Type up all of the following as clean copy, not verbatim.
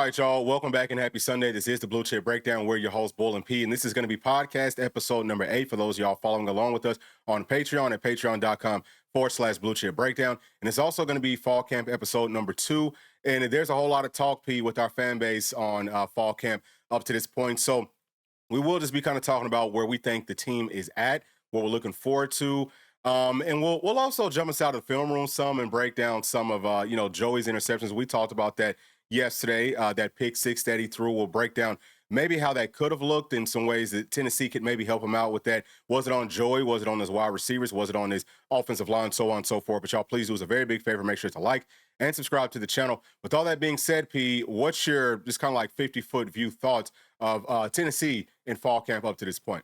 right, y'all. Welcome back and happy Sunday. This is the Blue Chip Breakdown. We're your hosts, Bull and P, and this is going to be podcast episode number 8 for those of y'all following along with us on Patreon at patreon.com/Blue Chip Breakdown. And it's also going to be fall camp episode number 2. And there's a whole lot of talk, P, with our fan base on fall camp up to this point. So we will just be kind of talking about where we think the team is at, what we're looking forward to. And we'll also jump inside the film room some and break down some of Joey's interceptions. We talked about that yesterday, that pick six that he threw. We'll break down maybe how that could have looked in some ways that Tennessee could maybe help him out with that. Was it on Joey? Was it on his wide receivers? Was it on his offensive line? So on and so forth. But y'all, please do us a very big favor. Make sure to like and subscribe to the channel. With all that being said, P, what's your just kind of like 50-foot view thoughts of Tennessee in fall camp up to this point?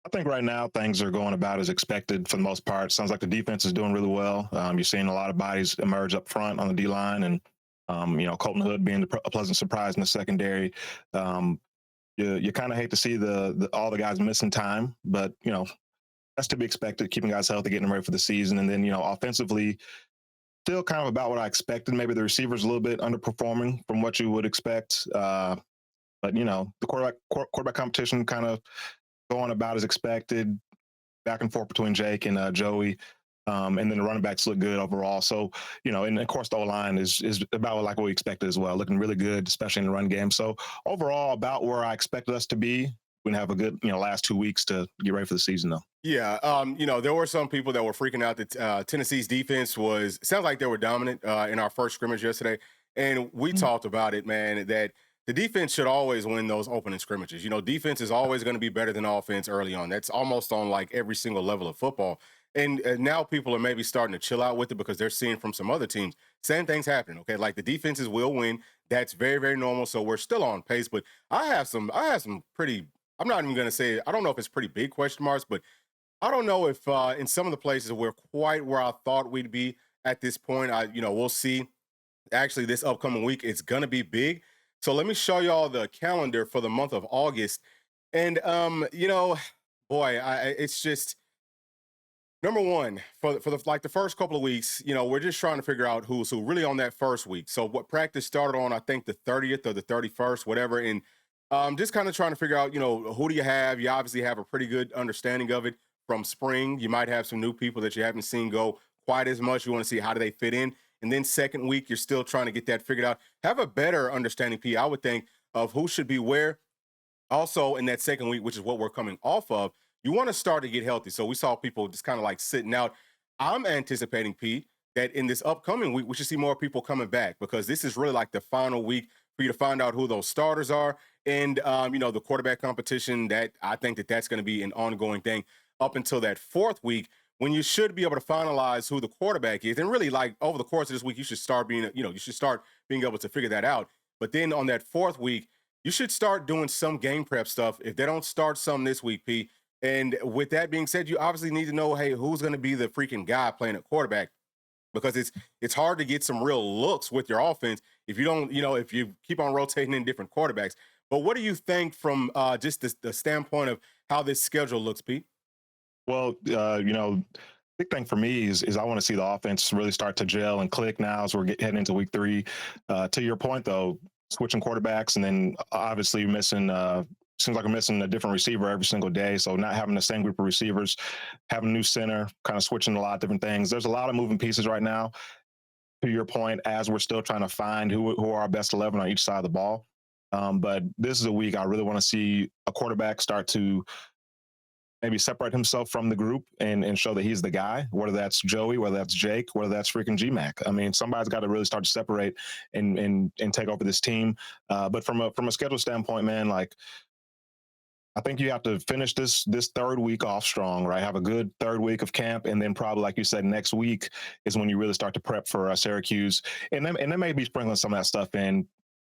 I think right now things are going about as expected for the most part. Sounds like the defense is doing really well. You're seeing a lot of bodies emerge up front on the D-line, and Colton Hood being a pleasant surprise in the secondary. You kind of hate to see all the guys missing time, but that's to be expected. Keeping guys healthy, getting them ready for the season, and then offensively, still kind of about what I expected. Maybe the receivers a little bit underperforming from what you would expect, but the quarterback competition kind of going about as expected, back and forth between Jake and Joey. And then the running backs look good overall. So, and of course the O-line is about like what we expected as well, looking really good, especially in the run game. So overall, about where I expected us to be. We're going to have a good, last 2 weeks to get ready for the season though. Yeah. There were some people that were freaking out that Tennessee's defense sounds like they were dominant in our first scrimmage yesterday. And we talked about it, man, that the defense should always win those opening scrimmages. Defense is always going to be better than offense early on. That's almost on like every single level of football. And now people are maybe starting to chill out with it because they're seeing from some other teams, same thing's happening. Okay. Like the defenses will win. That's very, very normal. So we're still on pace, but I have some pretty, I'm not even going to say, I don't know if it's pretty big question marks, but I don't know if in some of the places we're quite where I thought we'd be at this point. We'll see. Actually, this upcoming week, it's going to be big. So let me show y'all the calendar for the month of August. And, it's just, number one, for the first couple of weeks, we're just trying to figure out who's who really on that first week. So what practice started on, I think the 30th or the 31st, whatever. And just kind of trying to figure out, who do you have? You obviously have a pretty good understanding of it from spring. You might have some new people that you haven't seen go quite as much. You want to see how do they fit in. And then second week, you're still trying to get that figured out. Have a better understanding, P, I would think, of who should be where. Also, in that second week, which is what we're coming off of, you want to start to get healthy. So we saw people just kind of like sitting out. I'm anticipating, P, that in this upcoming week, we should see more people coming back because this is really like the final week for you to find out who those starters are. And, the quarterback competition, that I think that's going to be an ongoing thing up until that fourth week, when you should be able to finalize who the quarterback is. And really, like, over the course of this week, you should start being able to figure that out. But then on that fourth week, you should start doing some game prep stuff. If they don't start some this week, P. And with that being said, you obviously need to know, hey, who's going to be the freaking guy playing at quarterback? Because it's hard to get some real looks with your offense if you don't, if you keep on rotating in different quarterbacks. But what do you think from just the standpoint of how this schedule looks, Pete? Well, big thing for me is I want to see the offense really start to gel and click now as we're heading into week 3. To your point, though, switching quarterbacks and then obviously seems like we're missing a different receiver every single day. So not having the same group of receivers, having a new center, kind of switching a lot of different things. There's a lot of moving pieces right now. To your point, as we're still trying to find who are our best 11 on each side of the ball. But this is a week I really want to see a quarterback start to maybe separate himself from the group and show that he's the guy, whether that's Joey, whether that's Jake, whether that's freaking GMac. I mean, somebody's got to really start to separate and take over this team. But from a schedule standpoint, man, like, I think you have to finish this third week off strong, right? Have a good third week of camp, and then probably, like you said, next week is when you really start to prep for Syracuse, and then maybe sprinkling some of that stuff in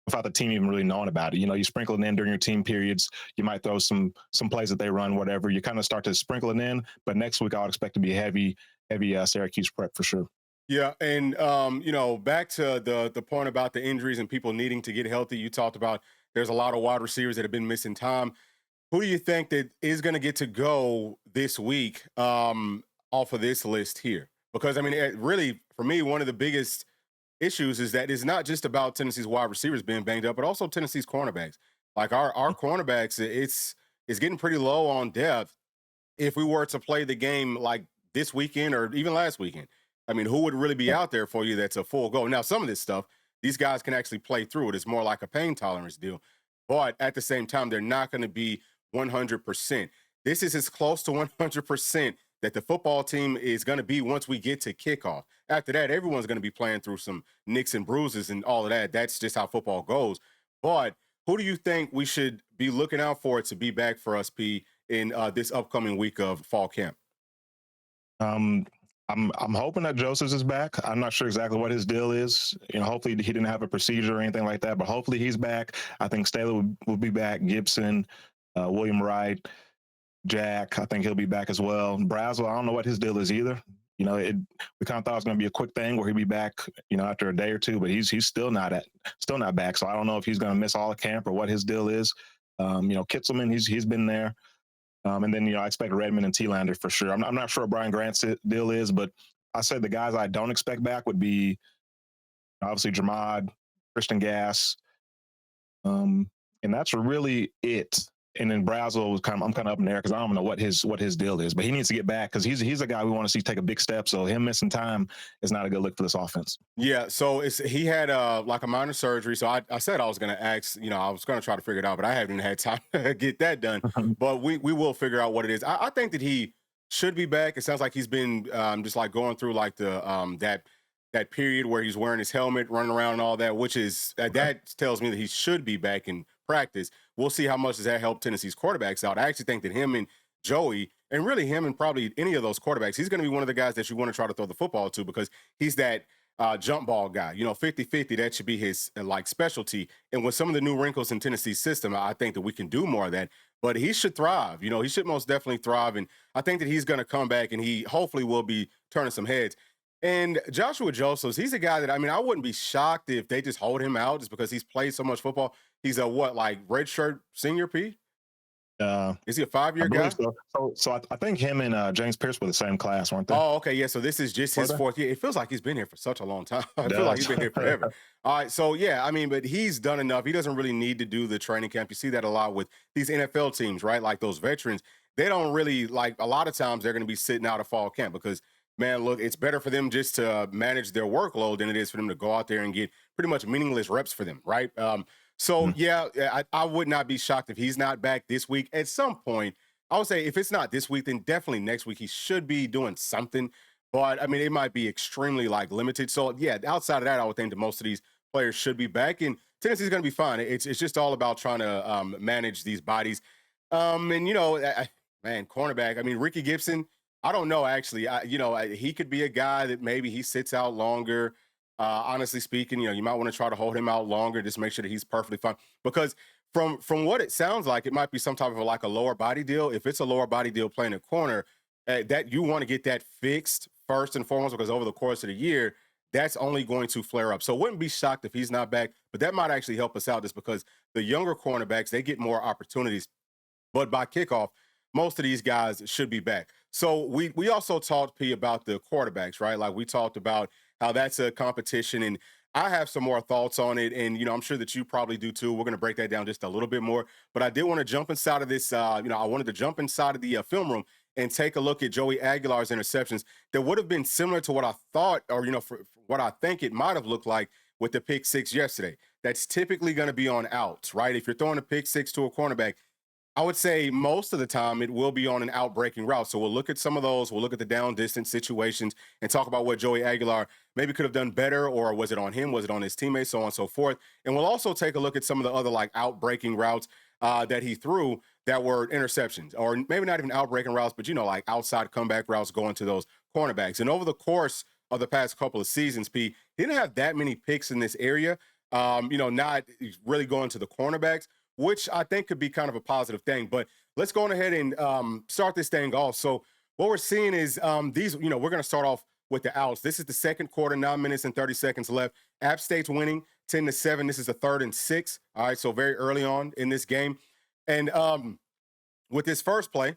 without the team even really knowing about it. You sprinkle it in during your team periods. You might throw some plays that they run, whatever. You kind of start to sprinkle it in, but next week I would expect to be heavy Syracuse prep for sure. Yeah, and back to the point about the injuries and people needing to get healthy. You talked about there's a lot of wide receivers that have been missing time. Who do you think that is going to get to go this week off of this list here? Because, I mean, really, for me, one of the biggest issues is that it's not just about Tennessee's wide receivers being banged up, but also Tennessee's cornerbacks. Like our cornerbacks, it's getting pretty low on depth. If we were to play the game like this weekend or even last weekend, I mean, who would really be out there for you that's a full go? Now, some of this stuff, these guys can actually play through it. It's more like a pain tolerance deal. But at the same time, they're not going to be 100%. This is as close to 100% that the football team is going to be once we get to kickoff. After that, everyone's going to be playing through some nicks and bruises and all of that. That's just how football goes. But who do you think we should be looking out for to be back for us, P, in this upcoming week of fall camp? Um, I'm hoping that Josephs is back. I'm not sure exactly what his deal is. Hopefully he didn't have a procedure or anything like that, but hopefully he's back. I think Staley will be back. Gibson, William Wright, Jack, I think he'll be back as well. Brazel, I don't know what his deal is either. We kind of thought it was going to be a quick thing where he'd be back, after a day or two, but he's still not back. So I don't know if he's going to miss all the camp or what his deal is. Kitzelman, he's been there. And then, I expect Redmond and T-Lander for sure. I'm not sure what Brian Grant's deal is, but I said the guys I don't expect back would be obviously Jamad, Christian Gass, and that's really it. And then Brazel was I'm kind of up in there because I don't know what his deal is, but he needs to get back because he's a guy we want to see take a big step. So him missing time is not a good look for this offense. Yeah, so he had like a minor surgery. So I said I was going to ask, I was going to try to figure it out, but I haven't had time to get that done. But we will figure out what it is. I think that he should be back. It sounds like he's been just like going through like the that period where he's wearing his helmet, running around and all that, which is that tells me that he should be back in practice. We'll see how much does that help Tennessee's quarterbacks out. I actually think that him and Joey, and really him and probably any of those quarterbacks, he's going to be one of the guys that you want to try to throw the football to because he's that jump ball guy. 50-50, that should be his like specialty. And with some of the new wrinkles in Tennessee's system, I think that we can do more of that. But he should thrive. He should most definitely thrive. And I think that he's going to come back and he hopefully will be turning some heads. And Joshua Josephs, he's a guy that, I wouldn't be shocked if they just hold him out just because he's played so much football. He's a redshirt senior, P? Is he a 5-year guy? So I think him and James Pierce were the same class, weren't they? Oh, okay. Yeah. So this is just his 4th year. It feels like he's been here for such a long time. I feel like he's been here forever. All right. So, yeah, but he's done enough. He doesn't really need to do the training camp. You see that a lot with these NFL teams, right? Like those veterans. They don't really, like, a lot of times they're going to be sitting out of fall camp because, man, look, it's better for them just to manage their workload than it is for them to go out there and get pretty much meaningless reps for them, right? Yeah, I would not be shocked if he's not back this week. At some point, I would say if it's not this week, then definitely next week he should be doing something. But, it might be extremely, limited. So, yeah, outside of that, I would think that most of these players should be back. And Tennessee's going to be fine. It's just all about trying to manage these bodies. Man, cornerback, Ricky Gibson, I don't know, actually. He could be a guy that maybe he sits out longer. Honestly speaking, you might want to try to hold him out longer, just make sure that he's perfectly fine. Because from what it sounds like, it might be some type of a lower body deal. If it's a lower body deal playing a corner, that you want to get that fixed first and foremost, because over the course of the year, that's only going to flare up. So wouldn't be shocked if he's not back, but that might actually help us out just because the younger cornerbacks, they get more opportunities. But by kickoff, most of these guys should be back. So we also talked, P, about the quarterbacks, right? Like we talked about how that's a competition, and I have some more thoughts on it, and I'm sure that you probably do too. We're going to break that down just a little bit more, but I did want to jump inside of this. I wanted to jump inside of the film room and take a look at Joey Aguilar's interceptions that would have been similar to what I thought, or for what I think it might have looked like with the pick six yesterday. That's typically going to be on outs, right? If you're throwing a pick six to a cornerback, I would say most of the time it will be on an out-breaking route. So we'll look at some of those. We'll look at the down distance situations and talk about what Joey Aguilar maybe could have done better, or was it on him? Was it on his teammates? So on and so forth. And we'll also take a look at some of the other out-breaking routes that he threw that were interceptions, or maybe not even out-breaking routes, but outside comeback routes going to those cornerbacks. And over the course of the past couple of seasons, P, he didn't have that many picks in this area. Not really going to the cornerbacks, which I think could be kind of a positive thing. But let's go on ahead and start this thing off. So what we're seeing is we're going to start off with the outs. This is the second quarter, 9 minutes and 30 seconds left. App State's winning 10-7. This is a 3rd and 6. All right, so very early on in this game. And with this first play,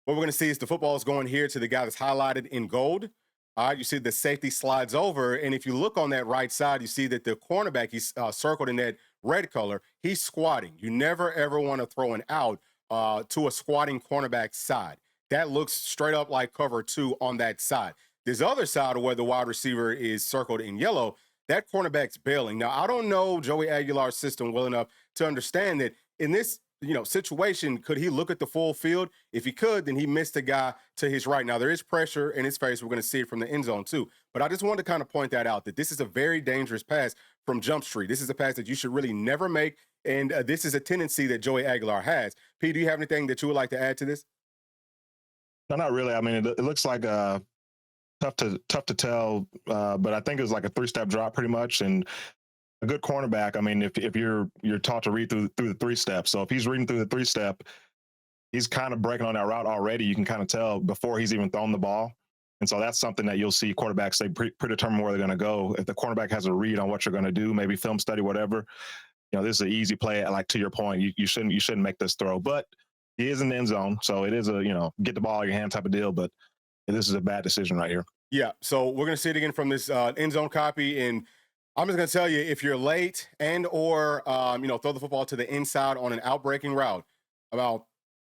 what we're going to see is the football is going here to the guy that's highlighted in gold. All right, you see the safety slides over, and if you look on that right side, you see that the cornerback he's circled in that red color. He's squatting. You never ever want to throw an out to a squatting cornerback side. That looks straight up like cover two on that side. This other side, where the wide receiver is circled in yellow, that cornerback's bailing. Now, I don't know Joey Aguilar's system well enough to understand that in this situation, could he look at the full field? If he could, then he missed a guy to his right. Now there is pressure in his face. We're going to see it from the end zone too. But I just wanted to kind of point that out, that this is a very dangerous pass from Jump Street. This is a pass that you should really never make, and this is a tendency that Joey Aguilar has. P, do you have anything that you would like to add to this? No, not really. I mean, it looks like tough to tell, but I think it was like a three-step drop pretty much, and a good cornerback. I mean, if you're taught to read through the three steps, so if he's reading through the three step, he's kind of breaking on that route already. You can kind of tell before he's even thrown the ball. And so that's something that you'll see quarterbacks, they predetermine where they're going to go. If the cornerback has a read on what you're going to do, maybe film study, whatever, this is an easy play. Like, to your point, you shouldn't make this throw, but he is in the end zone. So it is a, get the ball out of your hand type of deal, but this is a bad decision right here. Yeah. So we're going to see it again from this end zone copy. And I'm just going to tell you, if you're late and or, throw the football to the inside on an outbreaking route, about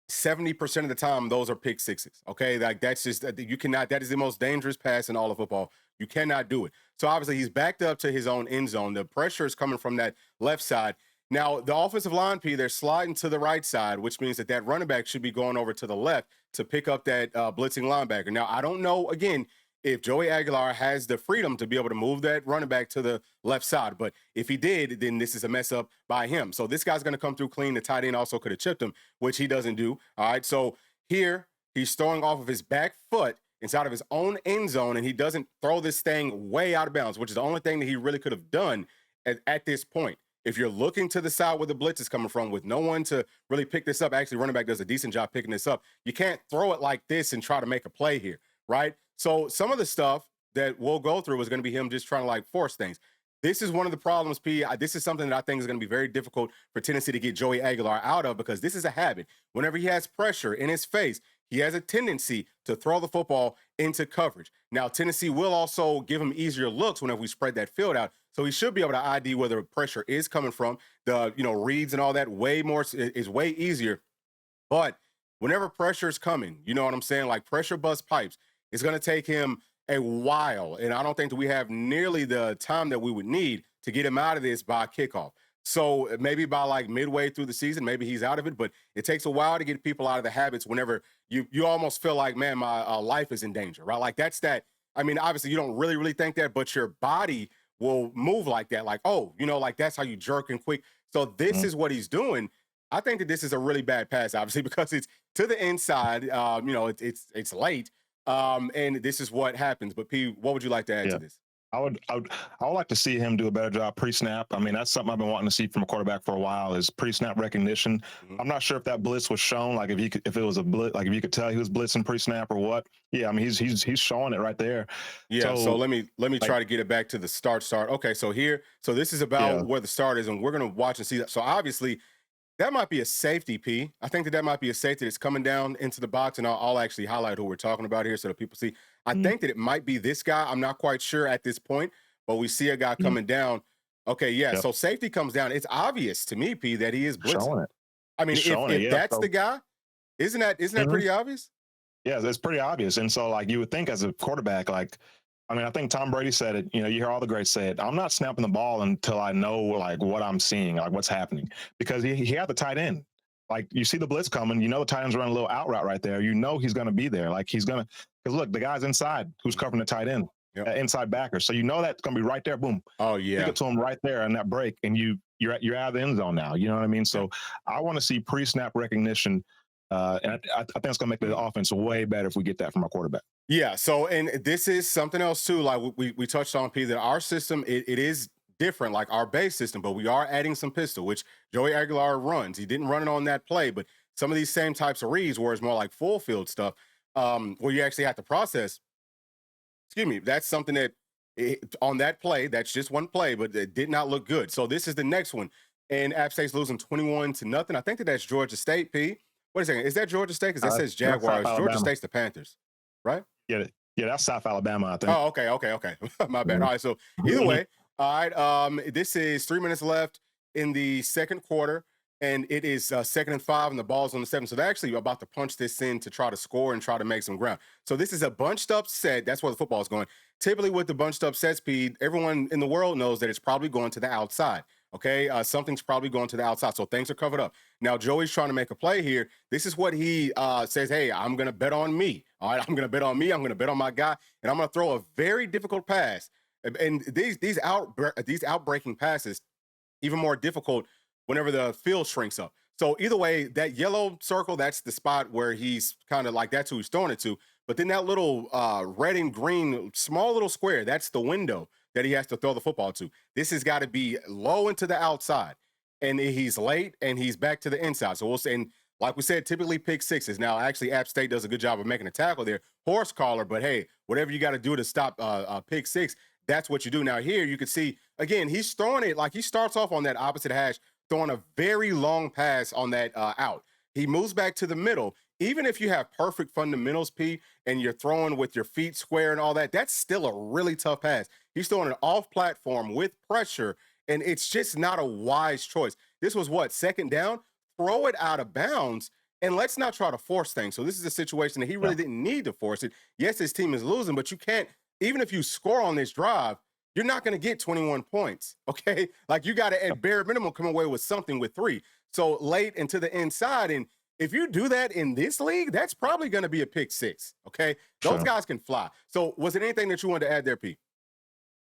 70% of the time, those are pick sixes. Okay. Like, that's just, you cannot, that is the most dangerous pass in all of football. You cannot do it. So obviously he's backed up to his own end zone. The pressure is coming from that left side. Now, the offensive line, P, they're sliding to the right side, which means that running back should be going over to the left to pick up that blitzing linebacker. Now, I don't know, again, if Joey Aguilar has the freedom to be able to move that running back to the left side. But if he did, then this is a mess up by him. So this guy's going to come through clean. The tight end also could have chipped him, which he doesn't do. All right. So here he's throwing off of his back foot inside of his own end zone, and he doesn't throw this thing way out of bounds, which is the only thing that he really could have done at this point. If you're looking to the side where the blitz is coming from with no one to really pick this up, actually running back does a decent job picking this up. You can't throw it like this and try to make a play here, right? So some of the stuff that we'll go through is going to be him just trying to force things. This is one of the problems, P. This is something that I think is going to be very difficult for Tennessee to get Joey Aguilar out of, because this is a habit. Whenever he has pressure in his face, he has a tendency to throw the football into coverage. Now, Tennessee will also give him easier looks whenever we spread that field out. So he should be able to ID where the pressure is coming from. The, reads and all that is way easier. But whenever pressure is coming, you know what I'm saying? Like pressure bust pipes, it's going to take him a while. And I don't think that we have nearly the time that we would need to get him out of this by kickoff. So maybe by midway through the season, maybe he's out of it, but it takes a while to get people out of the habits whenever you almost feel like, man, my life is in danger, right? Like that's that. I mean, obviously you don't really think that, but your body will move like that. Like, oh, that's how you jerk and quick. So this is what he's doing. I think that this is a really bad pass, obviously, because it's to the inside. It's late. And this is what happens. But P, what would you like to add to this? I would like to see him do a better job pre-snap. I mean, that's something I've been wanting to see from a quarterback for a while, is pre-snap recognition. Mm-hmm. I'm not sure if that blitz was shown, like if it was a blitz, like if you could tell he was blitzing pre-snap or what. Yeah, I mean he's showing it right there. Yeah. So let me try to get it back to the start. Okay. So this is about where the start is, and we're gonna watch and see that. So obviously, that might be a safety, P. I think that might be a safety that's coming down into the box, and I'll actually highlight who we're talking about here so that people see. I think that it might be this guy. I'm not quite sure at this point, but we see a guy coming down. Okay, yeah. Yep. So safety comes down. It's obvious to me, P, that he is blitzing. Showing it. I mean, if that's the guy, isn't that pretty obvious? Yeah, it's pretty obvious. And so, you would think as a quarterback, I think Tom Brady said it. You hear all the greats say it. I'm not snapping the ball until I know what I'm seeing, what's happening, because he had the tight end. You see the blitz coming. The tight end's running a little out route right there. He's going to be there. He's going to, because look, the guy's inside who's covering the tight end, inside backer. So that's going to be right there. Boom. Oh yeah. Pick it to him right there on that break, and you're out of the end zone now. You know what I mean? So I want to see pre-snap recognition. And I think it's going to make the offense way better if we get that from our quarterback. Yeah. So, and this is something else too. Like we touched on, P, that our system, it is different, like our base system, but we are adding some pistol, which Joey Aguilar runs. He didn't run it on that play, but some of these same types of reads where it's more like full field stuff, where you actually have to process. Excuse me. That's something that on that play, that's just one play, but it did not look good. So this is the next one. And App State's losing 21-0. I think that's Georgia State, P. Wait a second. Is that Georgia State? Because that says Jaguars. Georgia State's the Panthers, right? Yeah, Yeah, that's South Alabama, I think. Oh, okay. My bad. Mhm. All right. So either way, all right. This is 3 minutes left in the second quarter, and it is 2nd and 5, and the ball's on the 7. So they're actually about to punch this in to try to score and try to make some ground. So this is a bunched up set. That's where the football is going. Typically, with the bunched up set speed, everyone in the world knows that it's probably going to the outside. Okay, something's probably going to the outside, so things are covered up. Now Joey's trying to make a play here. This is what he says. Hey, I'm going to bet on me. All right, I'm going to bet on me. I'm going to bet on my guy, and I'm going to throw a very difficult pass. And these outbreaking passes even more difficult whenever the field shrinks up. So either way, that yellow circle, that's the spot where he's kind of like that's who he's throwing it to. But then that little red and green small little square, that's the window that he has to throw the football to. This has got to be low and to the outside. And he's late and he's back to the inside. So we'll say, and like we said, typically pick sixes. Now, actually, App State does a good job of making a tackle there. Horse collar, but hey, whatever you got to do to stop pick six, that's what you do. Now, here you can see, again, he's throwing it like he starts off on that opposite hash, throwing a very long pass on that out. He moves back to the middle. Even if you have perfect fundamentals, P, and you're throwing with your feet square and all that, that's still a really tough pass. He's throwing it off platform with pressure, and it's just not a wise choice. This was what, 2nd down? Throw it out of bounds, and let's not try to force things. So this is a situation that he really didn't need to force it. Yes, his team is losing, but you can't, even if you score on this drive, you're not going to get 21 points, okay? Like you got to, at bare minimum, come away with something with 3. So late into the inside, and if you do that in this league, that's probably going to be a pick 6, okay? Those Sure. guys can fly. So was it anything that you wanted to add there, Pete?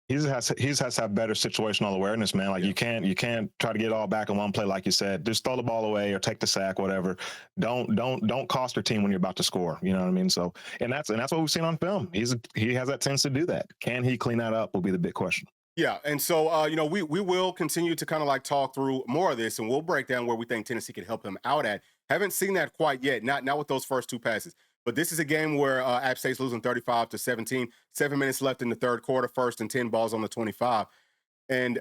He has to have better situational awareness, man. Like you can't try to get all back in one play, like you said. Just throw the ball away or take the sack, whatever. Don't cost your team when you're about to score. You know what I mean? So and that's what we've seen on film. He has that tendency to do that. Can he clean that up? Will be the big question. Yeah, and so we will continue to kind of like talk through more of this, and we'll break down where we think Tennessee can help him out at. Haven't seen that quite yet, not with those first 2 passes. But this is a game where App State's losing 35-17. 7 minutes left in the third quarter, 1st and 10, balls on the 25. And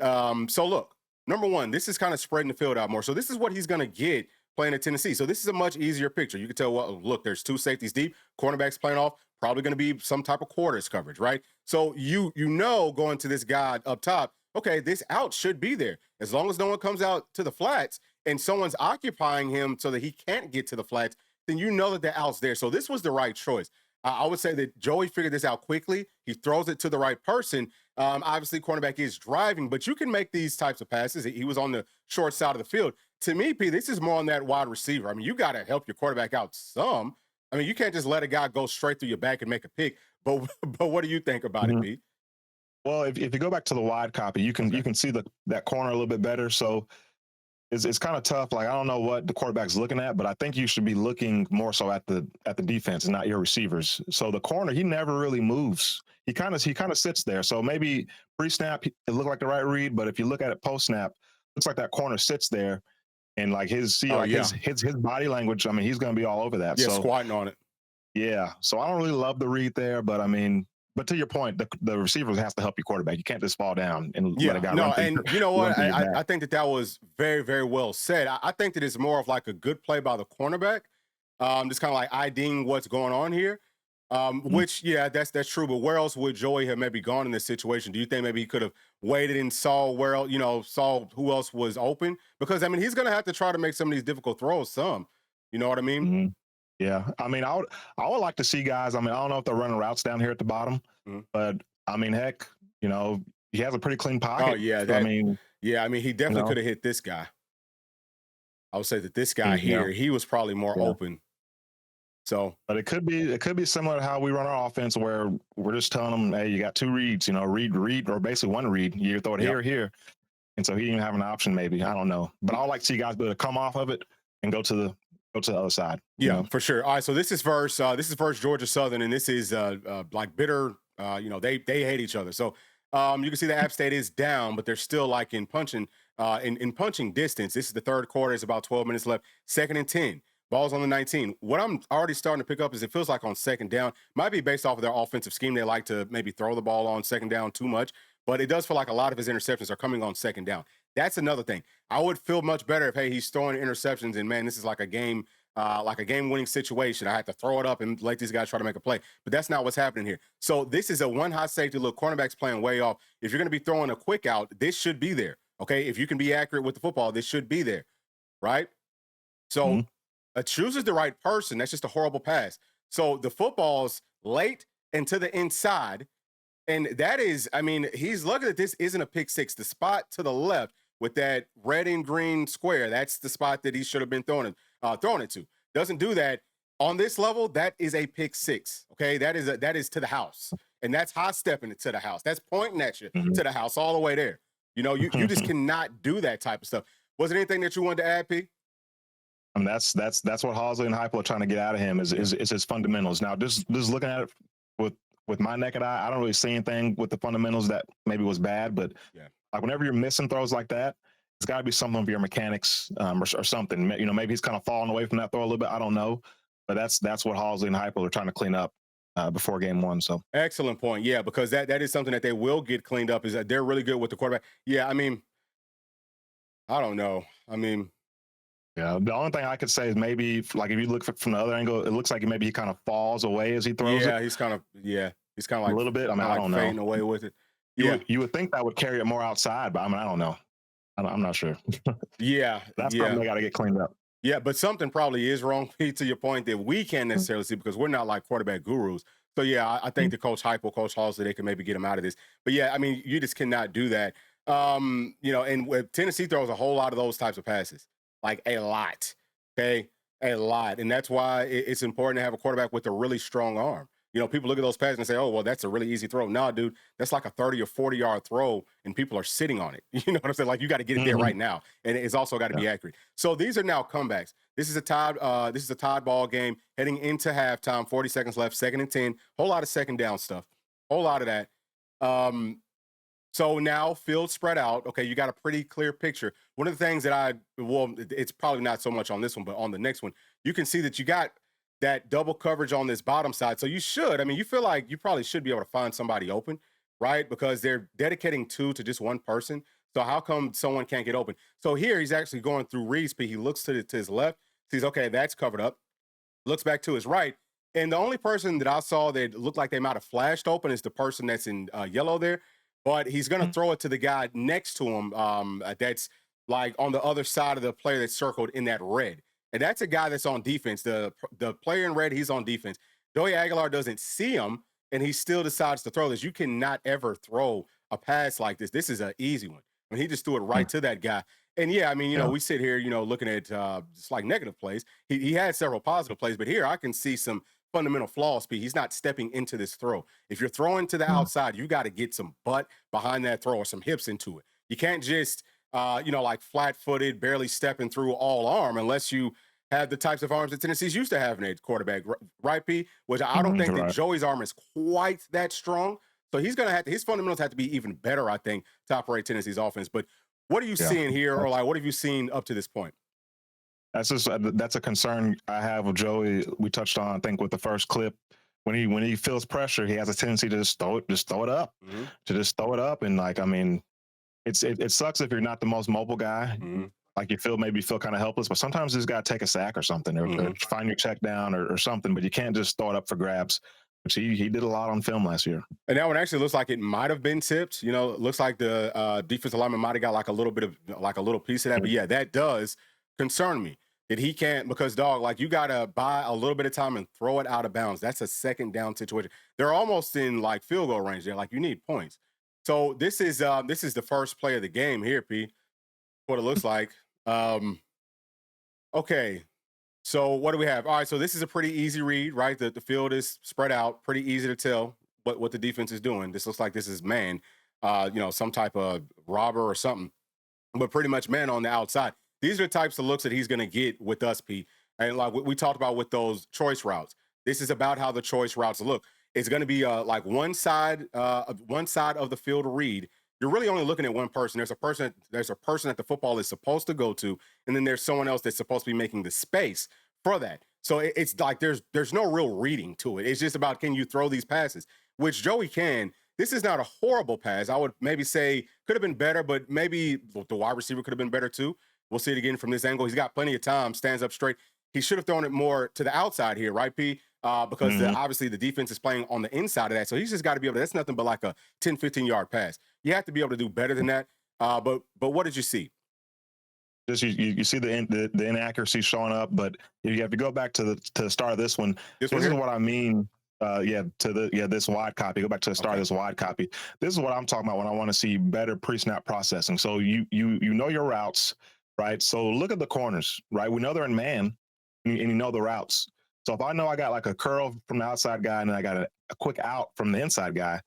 so look, number one, this is kind of spreading the field out more. So this is what he's going to get playing at Tennessee. So this is a much easier picture. You can tell, well, look, there's 2 safeties deep, cornerbacks playing off, probably going to be some type of quarters coverage, right? So you know going to this guy up top, okay, this out should be there. As long as no one comes out to the flats and someone's occupying him so that he can't get to the flats, then you know that the out's there. So this was the right choice. I would say that Joey figured this out quickly. He throws it to the right person. Obviously, cornerback is driving, but you can make these types of passes. He was on the short side of the field. To me, P, this is more on that wide receiver. I mean, you got to help your quarterback out some. I mean, you can't just let a guy go straight through your back and make a pick. But what do you think about it, Mhm. Pete? Well, if you go back to the wide copy, you can see that corner a little bit better. So it's kind of tough. Like I don't know what the quarterback's looking at, but I think you should be looking more so at the defense and not your receivers. So the corner, he never really moves. He kind of sits there. So maybe pre-snap it looked like the right read, but if you look at it post-snap, looks like that corner sits there and like Oh, yeah. his body language. I mean, he's going to be all over that. Yeah, So squatting on it. yeah. So I don't really love the read there, but I mean, but to your point, the receiver has to help your quarterback. You can't just fall down and let a Yeah, guy no, run through and you know run what? through your I back. think that was very, very well said. I think that it's more of like a good play by the cornerback, just kind of like IDing what's going on here. Mhm. Which, yeah, that's true. But where else would Joey have maybe gone in this situation? Do you think maybe he could have waited and saw where else, saw who else was open? Because I mean, he's going to have to try to make some of these difficult throws. Some, you know what I mean? Mhm. Yeah, I mean, I would like to see guys. I mean, I don't know if they're running routes down here at the bottom, Mhm. but I mean, heck, he has a pretty clean Oh pocket. yeah, So I mean, yeah. I mean, he you definitely know, could have hit this guy. I would say that this guy yeah, here, he was probably more yeah. open. So But it could be similar to how we run our offense, where we're just telling them, hey, you got 2 reads, read, or basically 1 read. You throw it yeah. here, or here, and so he didn't have an option. Maybe I don't know, but I would like to see guys be able to come off of it and go to the other side. Yeah, for sure. All right, so this is verse Georgia Southern, and this is like bitter. They hate each other. So you can see the App State is down, but they're still like in punching in punching distance. This is the third quarter. It's about 12 minutes left. 2nd and 10. Balls on the 19. What I'm already starting to pick up is it feels like on 2nd down, might be based off of their offensive scheme. They like to maybe throw the ball on 2nd down too much, but it does feel like a lot of his interceptions are coming on 2nd down. That's another thing. I would feel much better if, hey, he's throwing interceptions and man, this is like a game like a game-winning situation. I had to throw it up and let these guys try to make a play. But that's not what's happening here. So this is a one high safety look. Cornerback's playing way off. If you're going to be throwing a quick out, this should be there. Okay, if you can be accurate with the football, this should be there, right? So chooses the right person. That's just a horrible pass. So the football's late and to the inside. And that is, I mean, he's lucky that this isn't a pick six. The spot to the left with that red and green square, that's the spot that he should have been throwing it to. Doesn't do that. On this level, that is a pick six. Okay, that is to the house. And that's high stepping it to the house. That's pointing at you to the house all the way there. You know, you just cannot do that type of stuff. Was there anything that you wanted to add, P? I mean, that's what Halsey and Heupel are trying to get out of him is his fundamentals. Now, just looking at it with my naked eye, I don't really see anything with the fundamentals that maybe was bad. But like whenever you're missing throws like that, it's got to be something of your mechanics or something. You know, maybe he's kind of falling away from that throw a little bit. I don't know, but that's what Halsey and Heupel are trying to clean up before game one. So excellent point. Yeah, because that is something that they will get cleaned up. Is that they're really good with the quarterback. Yeah, I mean, I don't know. I mean. Yeah, the only thing I could say is maybe, like, if you look from the other angle, it looks like maybe he kind of falls away as he throws it. Yeah, he's kind of like a little bit. I mean, I don't know. Fading away with it. You would think that would carry it more outside, but I mean, I don't know. I'm not sure. That's something they got to get cleaned up. Yeah, but something probably is wrong, Pete, to your point, that we can't necessarily see because we're not like quarterback gurus. So yeah, I think the Coach Heupel, Coach Halsey, they can maybe get him out of this. But yeah, I mean, you just cannot do that. You know, and with Tennessee throws a whole lot of those types of passes, like a lot. Okay, a lot. And that's why it's important to have a quarterback with a really strong arm. You know, people look at those passes and say, oh, well, that's a really easy throw. No, dude, that's like a 30 or 40-yard throw, and people are sitting on it. You know what I'm saying? Like, you got to get it there right now. And it's also got to be accurate. So these are now comebacks. This is a tied ball game heading into halftime, 40 seconds left, 2nd and 10. Whole lot of second down stuff. Whole lot of that. So now field spread out. Okay, you got a pretty clear picture. One of the things that it's probably not so much on this one, but on the next one, you can see that you got that double coverage on this bottom side. So you feel like you probably should be able to find somebody open, right? Because they're dedicating 2 to just one person. So how come someone can't get open? So here he's actually going through read speed. He looks to his left, sees, okay, that's covered up. Looks back to his right. And the only person that I saw that looked like they might have flashed open is the person that's in yellow there. But he's going to throw it to the guy next to him that's like on the other side of the player that's circled in that red. And that's a guy that's on defense. The player in red, he's on defense. Joey Aguilar doesn't see him, and he still decides to throw this. You cannot ever throw a pass like this. This is an easy one. I mean, he just threw it right to that guy. And, yeah, I mean, you know, we sit here, you know, looking at just like negative plays. He had several positive plays, but here I can see some fundamental flaw speed. He's not stepping into this throw. If you're throwing to the outside, you got to get some butt behind that throw or some hips into it. You can't just, like flat-footed, barely stepping through all arm unless you have the types of arms that Tennessee's used to having at quarterback, right, P? Which I don't think that Joey's arm is quite that strong. So he's going to his fundamentals have to be even better, I think, to operate Tennessee's offense. But what are you seeing here, or like what have you seen up to this point? That's a concern I have with Joey. We touched on, I think, with the first clip. When he feels pressure, he has a tendency to just throw it up, and like, I mean, it sucks if you're not the most mobile guy. Like you feel kind of helpless, but sometimes you just got to take a sack or something, or find your check down or something. But you can't just throw it up for grabs, which he did a lot on film last year. And that one actually looks like it might have been tipped. You know, it looks like the defensive lineman might have got like a little piece of that. But yeah, that does concern me. That he can't, because dog, like you gotta buy a little bit of time and throw it out of bounds. That's a second down situation. They're almost in like field goal range there. Like you need points. So this is the first play of the game here, P. What it looks like. Okay. So what do we have? All right. So this is a pretty easy read, right? The field is spread out, pretty easy to tell what the defense is doing. This looks like this is man, some type of robber or something, but pretty much man on the outside. These are the types of looks that he's going to get with us, Pete. And like we talked about with those choice routes, this is about how the choice routes look. It's going to be like one side of the field read. You're really only looking at one person. There's a person that the football is supposed to go to, and then there's someone else that's supposed to be making the space for that. So it's like there's no real reading to it. It's just about, can you throw these passes, which Joey can. This is not a horrible pass. I would maybe say could have been better, but maybe the wide receiver could have been better too. We'll see it again from this angle. He's got plenty of time, stands up straight. he should have thrown it more to the outside here, right, P? Because Mhm. obviously the defense is playing on the inside of that. So he's just got to be able to, that's nothing but like a 10, 15-yard pass. You have to be able to do better than that. But what did you see? Just you see the inaccuracy showing up, but you have to go back to the start of this one. This one This is here? what I mean. This wide copy. Go back to the start Okay. of this wide copy. This is what I'm talking about when I want to see better pre-snap processing. So you know your routes, right? So look at the corners, right? We know they're in man, and you know the routes. So if I know I got like a curl from the outside guy and then I got a quick out from the inside guy,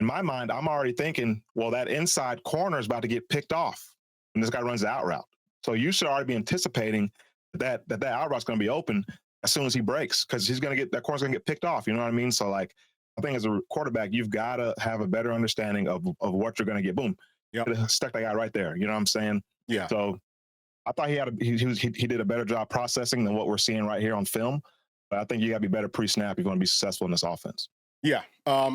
in my mind, I'm already thinking, well, that inside corner is about to get picked off, and this guy runs the out route. So you should already be anticipating that out route's going to be open as soon as he breaks, because he's going to get that corner's going to get picked off. You know what I mean? So like, I think as a quarterback, you've got to have a better understanding of what you're going to get. Boom, Yep. stuck that guy right there. You know what I'm saying? Yeah. So I thought he did a better job processing than what we're seeing right here on film. But I think you got to be better pre-snap if you're going to be successful in this offense. Yeah,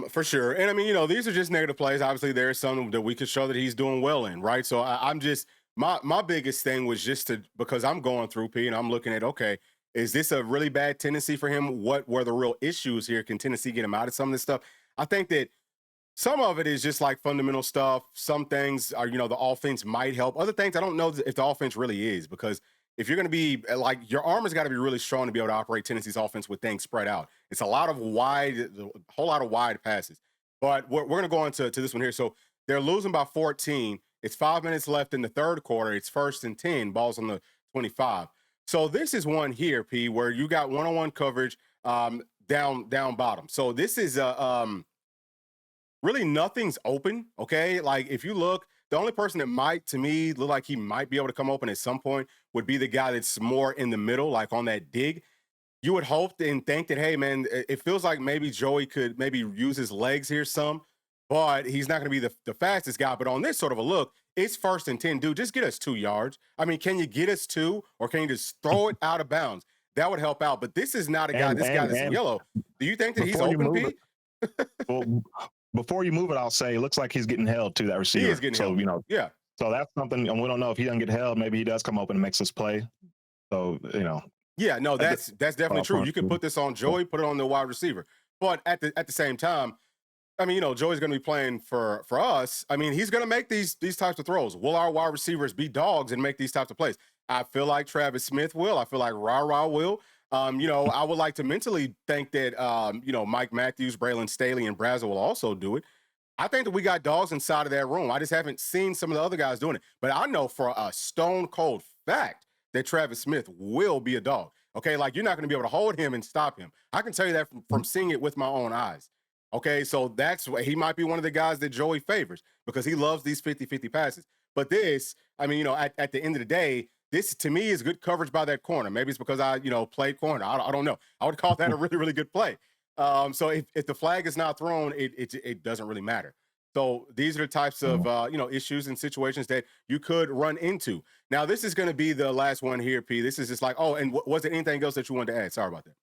for sure. And I mean, these are just negative plays. Obviously, there's some that we could show that he's doing well in, right? So I'm just my biggest thing was just to, because I'm going through P and I'm looking at, okay, is this a really bad tendency for him? What were the real issues here? Can Tennessee get him out of some of this stuff? I think that some of it is just like fundamental stuff. Some things are, the offense might help. Other things, I don't know if the offense really is, because if you're going to be like, your arm has got to be really strong to be able to operate Tennessee's offense with things spread out. It's a whole lot of wide passes. But we're going to go on to this one here. So they're losing by 14. It's 5 minutes left in the third quarter. It's 1st and 10, balls on the 25. So this is one here, P, where you got one-on-one coverage down bottom. So this is really nothing's open, okay? Like if you look, the only person that might, to me, look like he might be able to come open at some point would be the guy that's more in the middle, like on that dig. You would hope and think that, hey, man, it feels like maybe Joey could maybe use his legs here some, but he's not going to be the fastest guy. But on this sort of a look, it's 1st and 10. Dude, just get us 2 yards. I mean, can you get us 2, or can you just throw it out of bounds? That would help out. But this is not a guy, this guy that's in yellow. Do you think that he's open, Pete? Well, before you move it, I'll say it looks like he's getting held to that receiver. He is getting held. Yeah. So that's something, and we don't know if he doesn't get held. Maybe he does come open and makes this play. So, Yeah, no, that's definitely true. You can put this on Joey, put it on the wide receiver. But at the same time, I mean, Joey's going to be playing for us. I mean, he's going to make these types of throws. Will our wide receivers be dogs and make these types of plays? I feel like Travis Smith will. I feel like Ra will. I would like to mentally think that Mike Matthews, Braylon Staley, and Brazel will also do it. I think that we got dogs inside of that room. I just haven't seen some of the other guys doing it. But I know for a stone cold fact that Travis Smith will be a dog. Okay, like you're not going to be able to hold him and stop him. I can tell you that from seeing it with my own eyes. Okay, so that's what he might be one of the guys that Joey favors because he loves these 50-50 passes. But this, I mean, at the end of the day, this to me is good coverage by that corner. Maybe it's because I, played corner. I don't know. I would call that a really, really good play. So if the flag is not thrown, it doesn't really matter. So these are the types of issues and situations that you could run into. Now this is going to be the last one here, P. This is just like, and was there anything else that you wanted to add? Sorry about that.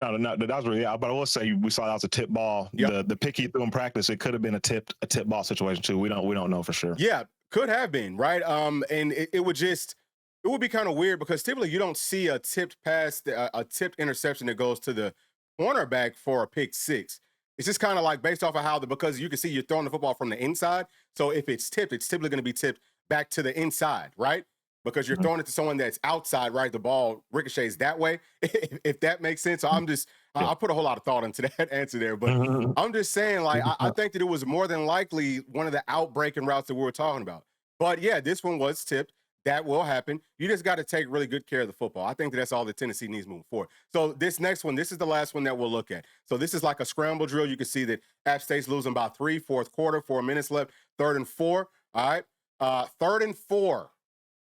No, that was really, but I will say we saw that was a tip ball. Yep. The pick he threw in practice, it could have been a tip ball situation too. We don't know for sure. Yeah, could have been, right? And it would be kind of weird because typically you don't see a tipped pass, a tipped interception that goes to the cornerback for a pick six. It's just kind of like based off of because you can see you're throwing the football from the inside. So if it's tipped, it's typically going to be tipped back to the inside, right? Because you're throwing it to someone that's outside, right? The ball ricochets that way, if that makes sense. So I put a whole lot of thought into that answer there, but I'm just saying, like, I think that it was more than likely one of the outbreaking routes that we were talking about. But yeah, this one was tipped. That will happen. You just got to take really good care of the football. I think that's all that Tennessee needs moving forward. So this next one, this is the last one that we'll look at. So this is like a scramble drill. You can see that App State's losing by 3, fourth quarter, 4 minutes left, 3rd and 4. All right. 3rd and 4.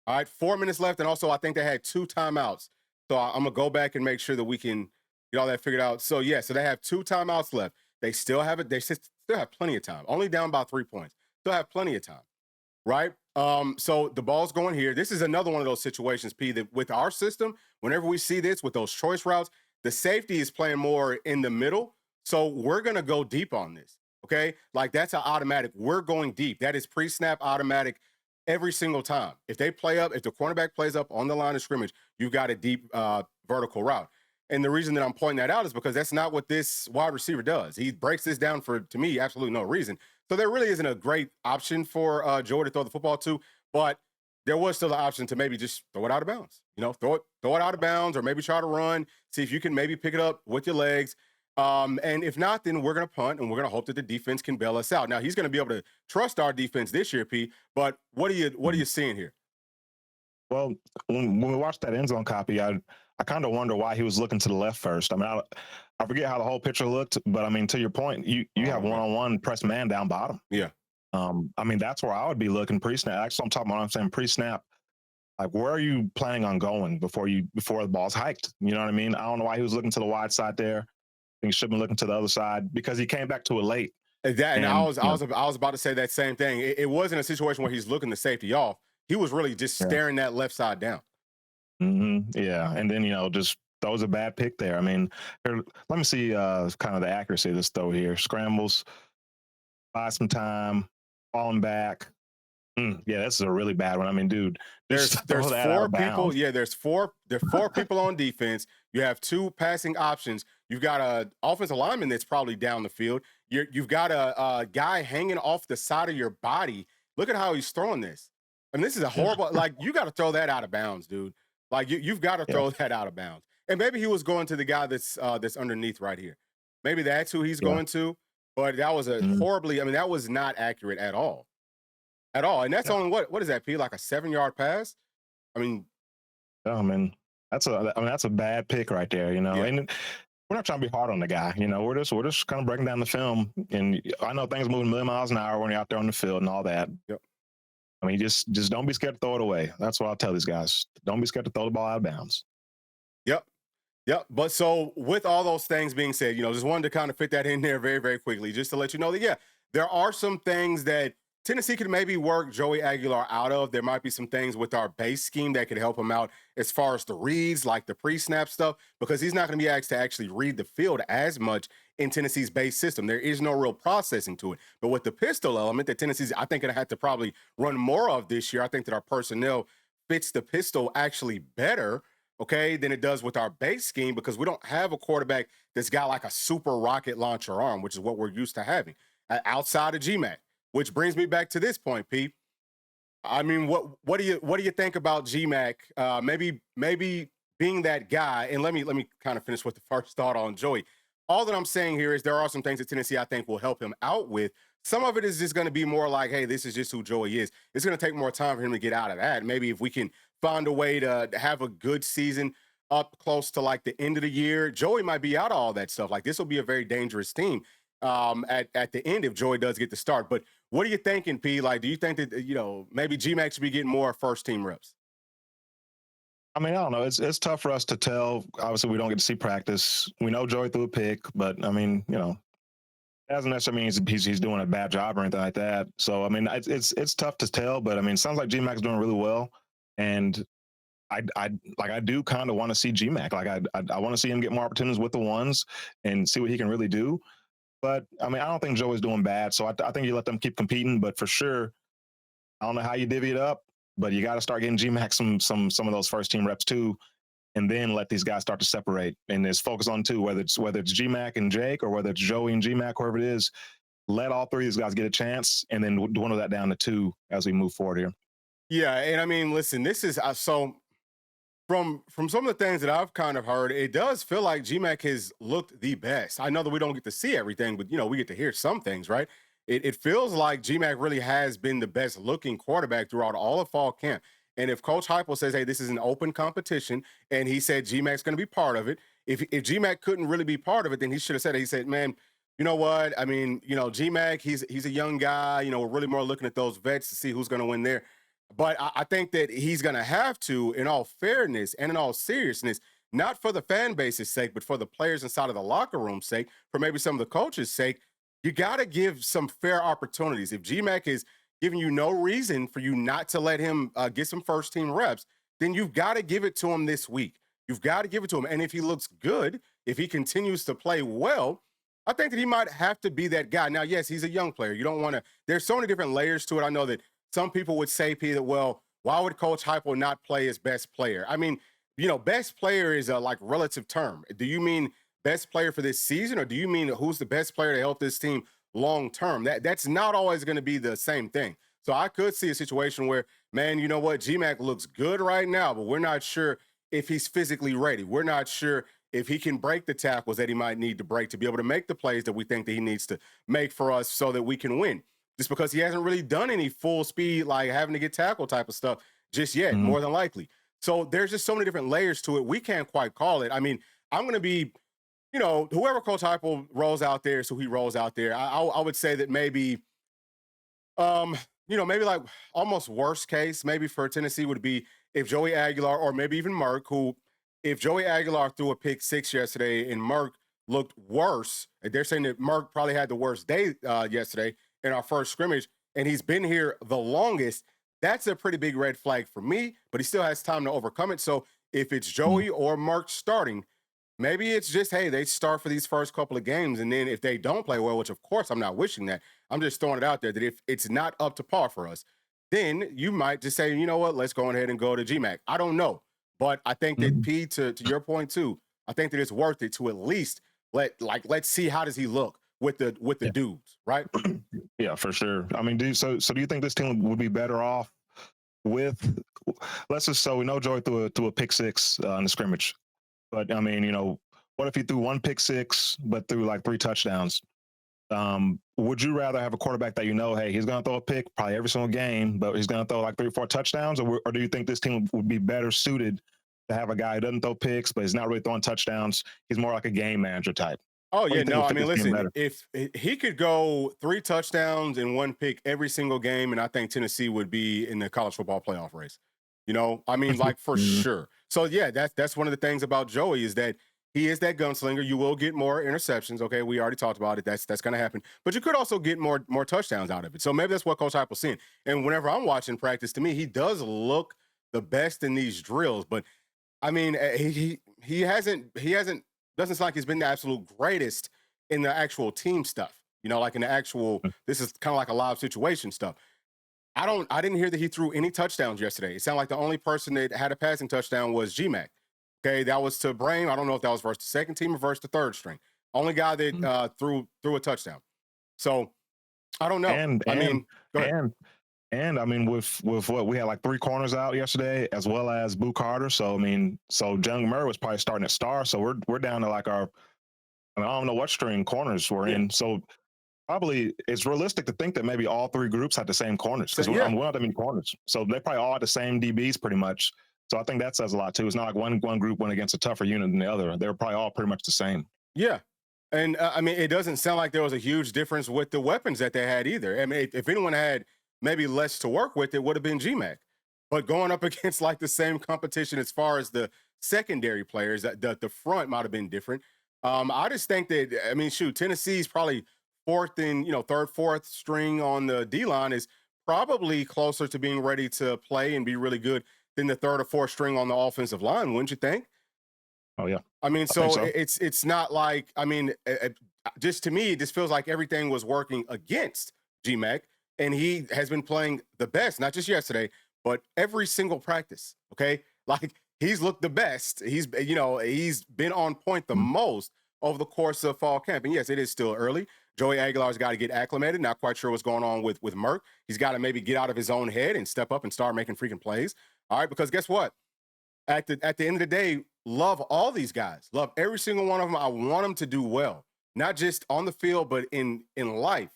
All right. 4 minutes left. And also, I think they had 2 timeouts. So I'm going to go back and make sure that we can get all that figured out. So yeah, so they have 2 timeouts left. They still have it. They still have plenty of time. Only down by 3 points. Still have plenty of time. Right. So the ball's going here. This is another one of those situations, P, that with our system, whenever we see this with those choice routes, the safety is playing more in the middle. So we're going to go deep on this. Okay. Like that's an automatic. We're going deep. That is pre-snap automatic. every single time. If they play up, if the cornerback plays up on the line of scrimmage, you've got a deep vertical route. And the reason that I'm pointing that out is because that's not what this wide receiver does. He breaks this down for, to me, absolutely no reason. So there really isn't a great option for Joey to throw the football to, but there was still an option to maybe just throw it out of bounds. Throw it out of bounds, or maybe try to run, see if you can maybe pick it up with your legs. And if not, then we're going to punt, and we're going to hope that the defense can bail us out. Now, he's going to be able to trust our defense this year, P. But what are you seeing here? Well, when we watched that end zone copy, I kind of wonder why he was looking to the left first. I mean, I forget how the whole picture looked, but I mean, to your point, you have one-on-one press man down bottom. Yeah. I mean, that's where I would be looking pre-snap. Actually, I'm talking about, I'm saying pre-snap. Like, where are you planning on going before the ball's hiked? You know what I mean? I don't know why he was looking to the wide side there. I think he should have been looking to the other side, because he came back to it late. And I was about to say that same thing. It wasn't a situation where he's looking the safety off. He was really just staring that left side down. Yeah, and then just throws a bad pick there. I mean, here, let me see kind of the accuracy of this throw here. Scrambles, buy some time, falling back. Yeah, this is a really bad one. I mean, dude, there's 4 people. Yeah, there's four people on defense. You have 2 passing options. You've got an offensive lineman that's probably down the field. You've got a guy hanging off the side of your body. Look at how he's throwing this. I mean, this is a horrible. Like, you got to throw that out of bounds, dude. Like, you've got to throw that out of bounds. And maybe he was going to the guy that's underneath right here. Maybe that's who he's going to. But that was a horribly. I mean, that was not accurate at all. At all. And that's only what is that, P? Like a 7-yard pass? I mean, that's a bad pick right there, And we're not trying to be hard on the guy, We're just kind of breaking down the film, and I know things moving a million miles an hour when you're out there on the field and all that. Yep. I mean, just don't be scared to throw it away. That's what I'll tell these guys. Don't be scared to throw the ball out of bounds. Yep. But so with all those things being said, just wanted to kind of fit that in there very, very quickly, just to let you know that, there are some things that Tennessee could maybe work Joey Aguilar out of. There might be some things with our base scheme that could help him out as far as the reads, like the pre-snap stuff, because he's not going to be asked to actually read the field as much in Tennessee's base system. There is no real processing to it. But with the pistol element that Tennessee's, I think, going to have to probably run more of this year, I think that our personnel fits the pistol actually better, than it does with our base scheme, because we don't have a quarterback that's got like a super rocket launcher arm, which is what we're used to having outside of GMac. Which brings me back to this point, Pete. I mean, what do you think about GMac? Maybe being that guy. And let me kind of finish with the first thought on Joey. All that I'm saying here is there are some things that Tennessee, I think, will help him out with. Some of it is just going to be more like, hey, this is just who Joey is. It's going to take more time for him to get out of that. Maybe if we can find a way to have a good season up close to like the end of the year, Joey might be out of all that stuff. Like, this will be a very dangerous team at the end if Joey does get the start. But what are you thinking, P? Like, do you think that, maybe GMac should be getting more first-team reps? I mean, I don't know. It's tough for us to tell. Obviously, we don't get to see practice. We know Joey threw a pick, but, I mean, it doesn't necessarily mean he's doing a bad job or anything like that. So, I mean, it's tough to tell, but, I mean, it sounds like GMac's doing really well. And I do kind of want to see GMac. Like, I want to see him get more opportunities with the ones and see what he can really do. But, I mean, I don't think Joey's doing bad, so I think you let them keep competing. But for sure, I don't know how you divvy it up, but you got to start getting GMac some of those first-team reps too, and then let these guys start to separate. And just focus on 2, whether it's GMac and Jake, or whether it's Joey and GMac, whoever it is. Let all 3 of these guys get a chance, and then dwindle that down to 2 as we move forward here. Yeah, and I mean, listen, this is so from some of the things that I've kind of heard, it does feel like GMac has looked the best. I know that we don't get to see everything, but we get to hear some things, right? It feels like GMac really has been the best looking quarterback throughout all of fall camp. And if Coach Heupel says, hey, this is an open competition, and he said GMac's going to be part of it, if GMac couldn't really be part of it, then he should have said it. He said, man, you know what? I mean, GMac, he's a young guy. We're really more looking at those vets to see who's going to win there. But I think that he's going to have to, in all fairness and in all seriousness, not for the fan base's sake, but for the players inside of the locker room's sake, for maybe some of the coaches' sake, you got to give some fair opportunities. If GMac is giving you no reason for you not to let him get some first-team reps, then you've got to give it to him this week. You've got to give it to him. And if he looks good, if he continues to play well, I think that he might have to be that guy. Now, yes, he's a young player. You don't want to – there's so many different layers to it. I know that some people would say, P, that, well, why would Coach Heupel not play his best player? I mean, best player is a like relative term. Do you mean best player for this season, or do you mean who's the best player to help this team long term? That's not always going to be the same thing. So I could see a situation where, man, you know what, GMac looks good right now, but we're not sure if he's physically ready. We're not sure if he can break the tackles that he might need to break to be able to make the plays that we think that he needs to make for us so that we can win. Just because he hasn't really done any full speed, like having to get tackled type of stuff just yet, Mhm. more than likely. So there's just so many different layers to it. We can't quite call it. I mean, I'm going to be, whoever Coach Heupel rolls out there, so he rolls out there. I would say that maybe, maybe like almost worst case, maybe for Tennessee would be if Joey Aguilar or maybe even Merck, who, if Joey Aguilar threw a pick six yesterday and Merck looked worse, they're saying that Merck probably had the worst day yesterday in our first scrimmage, and he's been here the longest. That's a pretty big red flag for me, but he still has time to overcome it. So if it's Joey or Merck starting, maybe it's just, hey, they start for these first couple of games. And then if they don't play well, which of course I'm not wishing that, I'm just throwing it out there that if it's not up to par for us, then you might just say, you know what, let's go ahead and go to GMAC. I don't know. But I think that Mhm. P, to your point too, I think that it's worth it to at least let's see how does he look with the Yeah. dudes, right? Yeah, for sure. I mean, so do you think this team would be better off with, let's just, so we know Joey threw a pick six in the scrimmage, but I mean, what if he threw one pick six but threw like three touchdowns? Would you rather have a quarterback that hey, he's going to throw a pick probably every single game, but he's going to throw like 3 or 4 touchdowns, or do you think this team would be better suited to have a guy who doesn't throw picks, but he's not really throwing touchdowns? He's more like a game manager type. Oh What do yeah, you think no. would I fit mean, this team listen, better? if he could go 3 touchdowns and 1 pick every single game, and I think Tennessee would be in the college football playoff race. I mean, like for Mhm. sure. So yeah, that's one of the things about Joey is that he is that gunslinger. You will get more interceptions. Okay, we already talked about it. That's going to happen. But you could also get more touchdowns out of it. So maybe that's what Coach Heupel's seeing. And whenever I'm watching practice, to me, he does look the best in these drills. But I mean, he hasn't doesn't sound like he's been the absolute greatest in the actual team stuff. Like in the actual, this is kind of like a live situation stuff. I didn't hear that he threw any touchdowns yesterday. It sounded like the only person that had a passing touchdown was GMac. Okay, that was to Brain. I don't know if that was versus the second team or versus the third string. Only guy that threw a touchdown. So I don't know. And I and mean, go ahead. and and I mean, with what we had like 3 corners out yesterday, as well as Boo Carter. So I mean, so Jung Murray was probably starting at star. So we're down to like I don't know what string corners we're Yeah. in. So probably it's realistic to think that maybe all 3 groups had the same corners, So because yeah. we don't have that many corners. So they probably all had the same DBs pretty much. So I think that says a lot too. It's not like one group went against a tougher unit than the other. They were probably all pretty much the same. Yeah. And I mean, it doesn't sound like there was a huge difference with the weapons that they had either. I mean, if anyone had maybe less to work with, it would have been GMAC. But going up against like the same competition as far as the secondary players, that the front might have been different. I just think that, I mean, shoot, Tennessee's probably fourth and, third, fourth string on the D line is probably closer to being ready to play and be really good than the third or fourth string on the offensive line, wouldn't you think? Oh yeah, I mean, I think so so. it's not like, I mean, just to me, this feels like everything was working against GMAC, and he has been playing the best, not just yesterday, but every single practice. Okay, like he's looked the best. He's been on point the Mhm. most over the course of fall camp. And yes, it is still early. Joey Aguilar's got to get acclimated. Not quite sure what's going on with Merck. He's got to maybe get out of his own head and step up and start making freaking plays. All right, because guess what? At the end of the day, love all these guys. Love every single one of them. I want them to do well, not just on the field, but in life.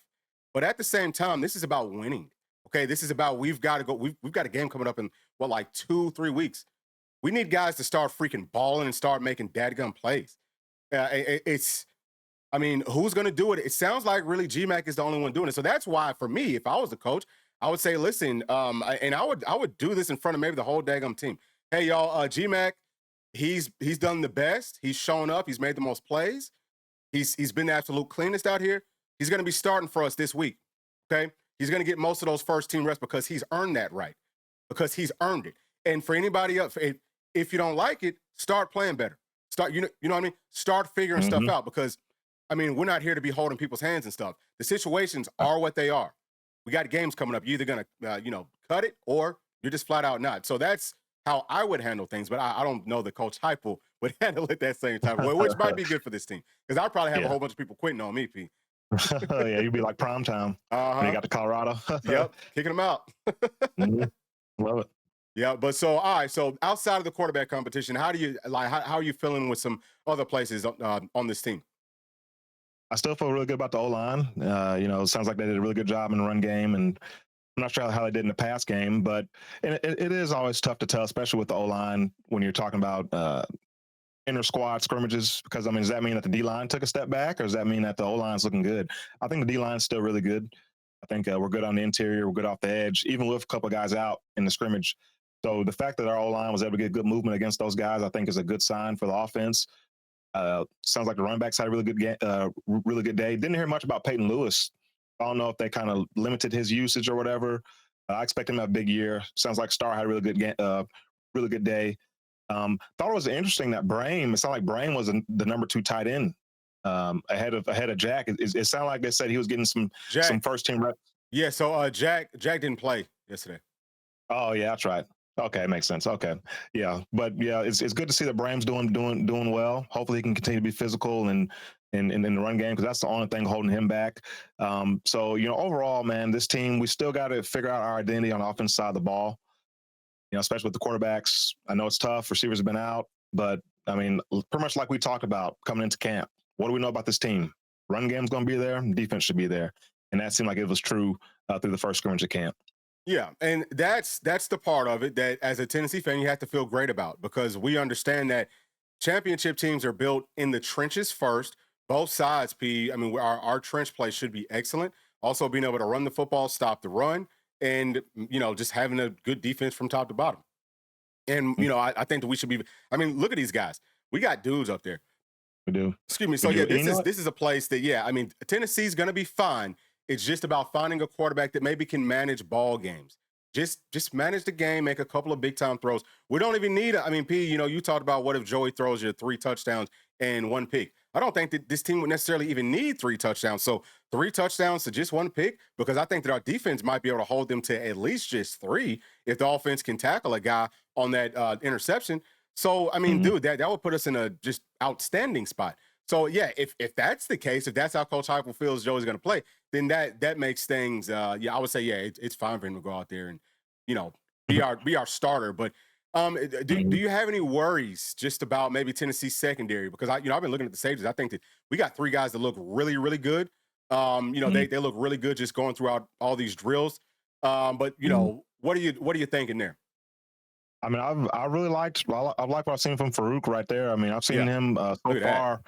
But at the same time, this is about winning. Okay, this is about we've got to go. We've got a game coming up in what, like 2-3 weeks. We need guys to start freaking balling and start making dadgum plays. It's I mean, who's going to do it? It sounds like really GMAC is the only one doing it. So that's why, for me, if I was the coach, I would say, listen, and I would do this in front of maybe the whole daggum team. Hey, y'all, GMAC, he's done the best. He's shown up. He's made the most plays. He's been the absolute cleanest out here. He's going to be starting for us this week. Okay, he's going to get most of those first team reps because he's earned that right. Because he's earned it. And for anybody else, if you don't like it, start playing better. Start, you know what I mean? Start figuring stuff Mhm. out because I mean, we're not here to be holding people's hands and stuff. The situations are what they are. we got games coming up. You're either going to, cut it or you're just flat out not. So that's how I would handle things. But I don't know that Coach Heupel would handle it that same type of way, which might be good for this team because I'd probably have a Yeah. whole bunch of people quitting on me, P. Yeah, you'd be like prime time when you got to Colorado. Yep, kicking them out. Mhm. Love it. Yeah, but so all right. So outside of the quarterback competition, how do you like? How are you feeling with some other places on this team? I still feel really good about the O line. It sounds like they did a really good job in the run game, and I'm not sure how they did in the pass game, but it is always tough to tell, especially with the O line when you're talking about inter squad scrimmages. Because I mean, does that mean that the D line took a step back, or does that mean that the O line's looking good? I think the D line's still really good. I think we're good on the interior, we're good off the edge, even with a couple of guys out in the scrimmage. So the fact that our O line was able to get good movement against those guys, I think, is a good sign for the offense. Sounds like the running backs had a really good day. Didn't hear much about Peyton Lewis. I don't know if they kind of limited his usage or whatever. I expect him to have a big year. Sounds like Starr had a really good day. Thought it was interesting that It sounded like Brame was the number 2 tight end ahead of Jack. It sounded like they said he was getting some first team reps. Yeah, so Jack didn't play yesterday. Oh yeah, that's right. Okay, makes sense. Okay, yeah, but yeah, it's good to see that Braham's doing well. Hopefully, he can continue to be physical and in the run game because that's the only thing holding him back. So overall, man, this team, we still got to figure out our identity on the offense side of the ball. Especially with the quarterbacks. I know it's tough. Receivers have been out, but I mean, pretty much like we talked about coming into camp. What do we know about this team? Run game's going to be there. Defense should be there, and that seemed like it was true through the first scrimmage of camp. Yeah, and that's the part of it that as a Tennessee fan you have to feel great about because we understand that championship teams are built in the trenches first. Both sides, P. I mean, our trench play should be excellent. Also, being able to run the football, stop the run, and just having a good defense from top to bottom. And I think that we should be. I mean, look at these guys. We got dudes up there. We do. Excuse me. So yeah, this is a place that I mean, Tennessee's going to be fine. It's just about finding a quarterback that maybe can manage ball games. Just manage the game, make a couple of big time throws. We don't even need. I mean, P. You talked about what if Joey throws you 3 touchdowns and 1 pick. I don't think that this team would necessarily even need 3 touchdowns. So 3 touchdowns to just 1 pick, because I think that our defense might be able to hold them to at least just 3 if the offense can tackle a guy on that interception. So I mean, dude, that would put us in a just outstanding spot. So yeah, if that's the case, if that's how Coach Heupel feels Joey's going to play, then that makes things. I would say it's fine for him to go out there and be our starter. But do you have any worries just about maybe Tennessee's secondary? Because I've been looking at the safeties. I think that we got 3 guys that look really really good. They look really good just going throughout all these drills. But what are you thinking there? I mean, I like what I've seen from Farouk right there. I mean, I've seen him so far.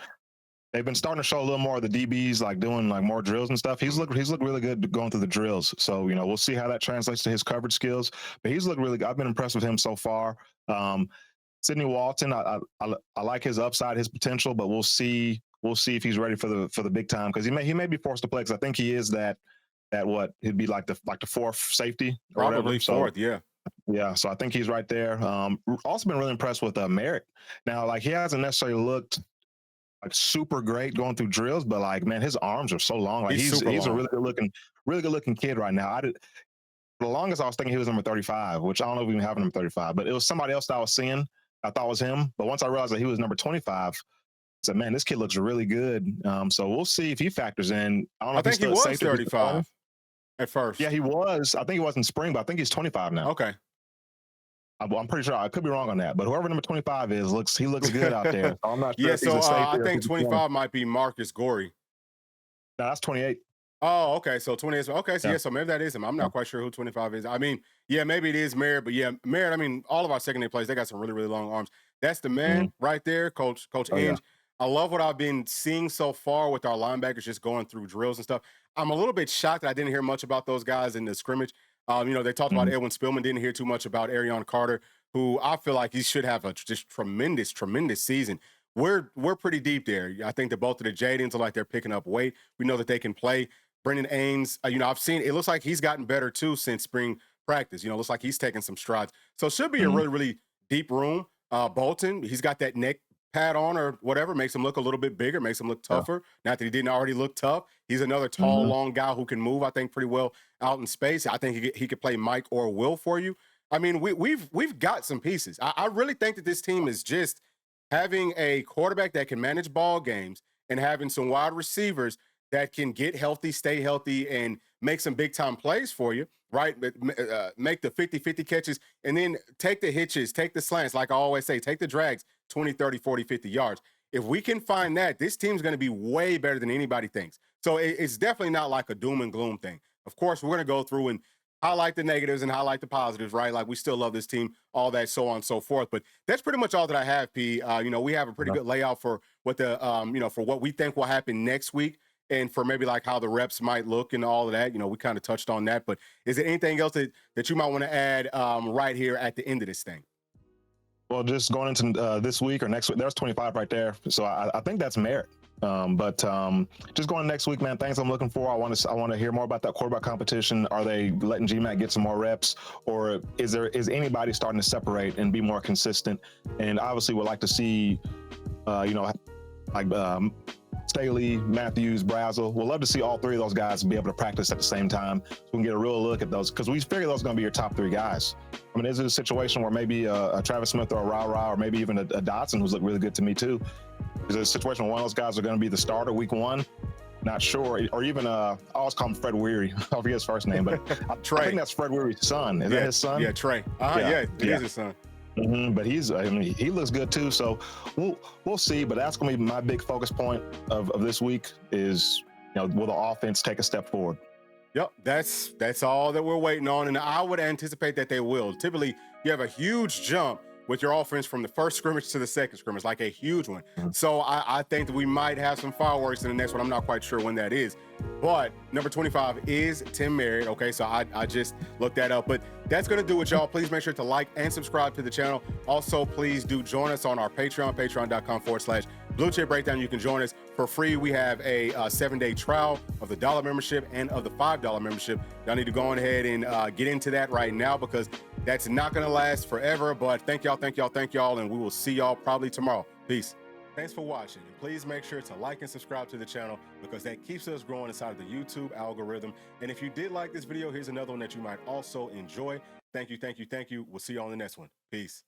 They've been starting to show a little more of the DBs, like doing like more drills and stuff. He's looked really good going through the drills. So we'll see how that translates to his coverage skills. But he's looked really good. I've been impressed with him so far. Sidney Walton, I like his upside, his potential, but we'll see if he's ready for the big time because he may be forced to play because I think he is that what he'd be like the 4th safety or probably whatever. 4th, yeah. Yeah, so I think he's right there. Also been really impressed with Merrick. Now, like he hasn't necessarily looked like super great going through drills, but like man, his arms are so long. Like he's a really good looking kid right now. For the longest I was thinking he was number 35, which I don't know if we even have number 35, but it was somebody else that I was seeing. I thought was him, but once I realized that he was number 25, I said, man, this kid looks really good. So we'll see if he factors in. I don't know. I think he was 35 at first. Yeah, he was. I think he was in spring, but I think he's 25 now. Okay. I'm pretty sure. I could be wrong on that, but whoever number 25 is looks good out there. So I'm not sure. Yeah, so I think 25 might be Marcus Gorey. No, that's 28. Oh, okay. So 28. Okay, so so maybe that is him. I'm not quite sure who 25 is. I mean, yeah, maybe it is Merritt, but yeah, Merritt. I mean, all of our secondary players, they got some really, really long arms. That's the man right there, Coach Inge. Yeah. I love what I've been seeing so far with our linebackers just going through drills and stuff. I'm a little bit shocked that I didn't hear much about those guys in the scrimmage. They talked about Edwin Spillman. Didn't hear too much about Arion Carter, who I feel like he should have a just tremendous, tremendous season. We're pretty deep there. I think that both of the Jadens are like they're picking up weight. We know that they can play. Brendan Ames, I've seen it looks like he's gotten better too since spring practice. Looks like he's taking some strides. So it should be a really, really deep room. Bolton, he's got that neck pad on or whatever, makes him look a little bit bigger, makes him look tougher. Not that he didn't already look tough. He's another tall, long guy who can move, I think, pretty well out in space. I think he could play Mike or Will for you. I mean, we've got some pieces. I really think that this team is just having a quarterback that can manage ball games and having some wide receivers that can get healthy, stay healthy, and make some big time plays for you, right? But make the 50-50 catches and then take the hitches, take the slants. Like I always say, take the drags 20, 30, 40, 50 yards. If we can find that, this team's going to be way better than anybody thinks. So it's definitely not like a doom and gloom thing. Of course, we're going to go through and highlight the negatives and highlight the positives, right? Like we still love this team, all that, so on and so forth. But that's pretty much all that I have, P. We have a pretty good layout for what the, for what we think will happen next week and for maybe like how the reps might look and all of that. We kind of touched on that. But is there anything else that you might want to add right here at the end of this thing? Well, just going into this week or next week, there's 25 right there. So I think that's merit. But just going next week, man, things I'm looking for. I want to hear more about that quarterback competition. Are they letting GMac get some more reps, or is anybody starting to separate and be more consistent? And obviously, would like to see, Staley, Matthews, Brazel. We'll love to see all three of those guys be able to practice at the same time, so we can get a real look at those, because we figure those are going to be your top three guys. I mean, is it a situation where maybe a Travis Smith or a Ra, or maybe even a Dotson, who's looked really good to me too? Is it a situation where one of those guys are going to be the starter week one? Not sure. Or even, I always call him Fred Weary. I forget his first name, but I think that's Fred Weary's son. Is that his son? Yeah, Trey. It is his son. But he looks good too. So we'll see. But that's going to be my big focus point of this week is, will the offense take a step forward? Yep, that's all that we're waiting on. And I would anticipate that they will. Typically, you have a huge jump with your offense from the first scrimmage to the second scrimmage, like a huge one. So I think that we might have some fireworks in the next one. I'm not quite sure when that is. But number 25 is Tim Merritt. Okay, so I just looked that up. But that's going to do it, y'all. Please make sure to like and subscribe to the channel. Also, please do join us on our Patreon, patreon.com/Bluechip Breakdown. You can join us for free. We have a 7-day trial of the $1 membership and of the $5 membership. Y'all need to go on ahead and get into that right now, because that's not going to last forever. But thank y'all, and we will see y'all probably tomorrow. Peace. Thanks for watching, and please make sure to like and subscribe to the channel, because that keeps us growing inside of the YouTube algorithm. And if you did like this video, here's another one that you might also enjoy. Thank you. We'll see you on the next one. Peace.